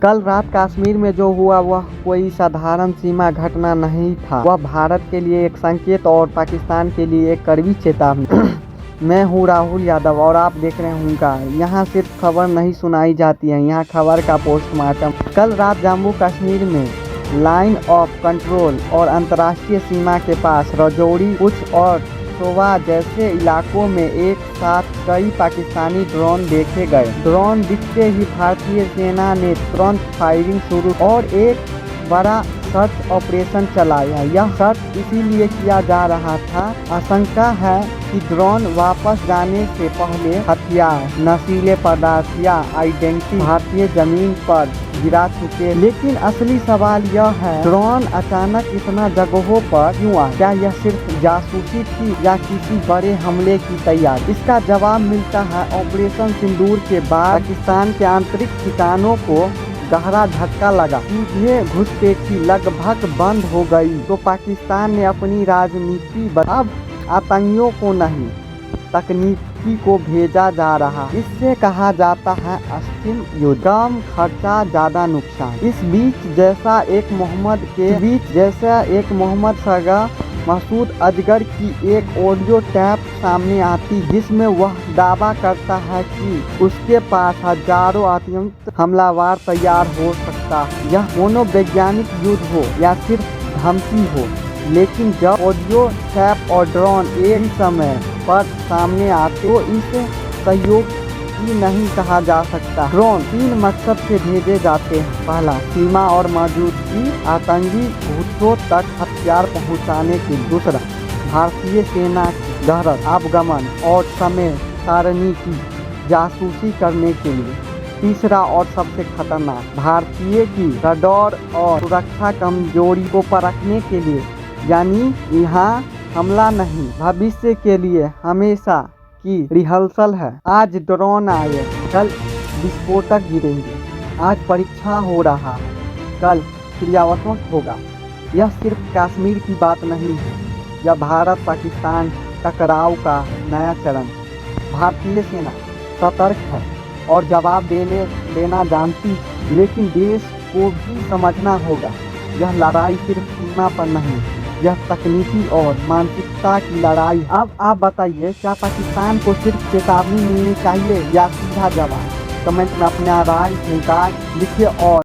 कल रात कश्मीर में जो हुआ वह कोई साधारण सीमा घटना नहीं था। वह भारत के लिए एक संकेत और पाकिस्तान के लिए एक कड़वी चेतावनी। मैं हूँ राहुल यादव और आप देख रहे होंगे। यहाँ सिर्फ खबर नहीं सुनाई जाती है, यहाँ खबर का पोस्टमार्टम। कल रात जम्मू कश्मीर में लाइन ऑफ कंट्रोल और अंतर्राष्ट्रीय सीमा के पास राजौरी कुछ और सोवा जैसे इलाकों में एक साथ कई पाकिस्तानी ड्रोन देखे गए। ड्रोन दिखते ही भारतीय सेना ने तुरंत फायरिंग शुरू और एक बड़ा सर्च ऑपरेशन चलाया। यह सर्च इसीलिए किया जा रहा था, आशंका है कि ड्रोन वापस जाने से पहले हथियार, नशीले पदार्थ या आइडेंटिटी भारतीय जमीन पर गिरा चुके। लेकिन असली सवाल यह है, ड्रोन अचानक इतना जगहों पर क्यों आया? क्या यह सिर्फ जासूसी थी या किसी बड़े हमले की तैयारी? इसका जवाब मिलता है ऑपरेशन सिंदूर के बाद पाकिस्तान के आंतरिक ठिकानों को गहरा झटका लगा। ये घुसपैठी लगभग बंद हो गई तो पाकिस्तान ने अपनी राजनीति अब आतंकियों को नहीं, तकनीकी को भेजा जा रहा। इससे कहा जाता है अस्थिम युद्ध, कम खर्चा ज्यादा नुकसान। इस बीच जैसा एक मोहम्मद सगा मसूद अजगर की एक ऑडियो टैप सामने आती जिसमें वह दावा करता है कि उसके पास हजारों आतंकी हमलावर तैयार हो सकता है। यह मनोवैज्ञानिक युद्ध हो या सिर्फ धमकी हो, लेकिन जब ऑडियो टैप और ड्रोन एक समय पर सामने आते तो इसे सहयोग ही नहीं कहा जा सकता। ड्रोन 3 मकसद से भेजे जाते हैं। पहला, सीमा और मौजूदगी आतंकी घुसों तक हथियार पहुंचाने के लिए। दूसरा, भारतीय सेना की गहरा अवगमन और समय सारणी की जासूसी करने के लिए। तीसरा और सबसे खतरनाक, भारतीय की रडार और सुरक्षा कमजोरी को परखने के लिए। यानी यहाँ हमला नहीं, भविष्य के लिए हमेशा की रिहर्सल है। आज ड्रोन आए, कल विस्फोटक गिरेंगे। आज परीक्षा हो रहा है, कल क्रियात्मक होगा। यह सिर्फ कश्मीर की बात नहीं है, यह भारत पाकिस्तान टकराव का नया चरण। भारतीय सेना सतर्क है और जवाब देना जानती, लेकिन देश को भी समझना होगा यह लड़ाई सिर्फ सीमा पर नहीं, यह तकनीकी और मानसिकता की लड़ाई। अब आप बताइए, क्या पाकिस्तान को सिर्फ चेतावनी मिलनी चाहिए या सीधा जवाब? कमेंट में अपना राय लिखिए और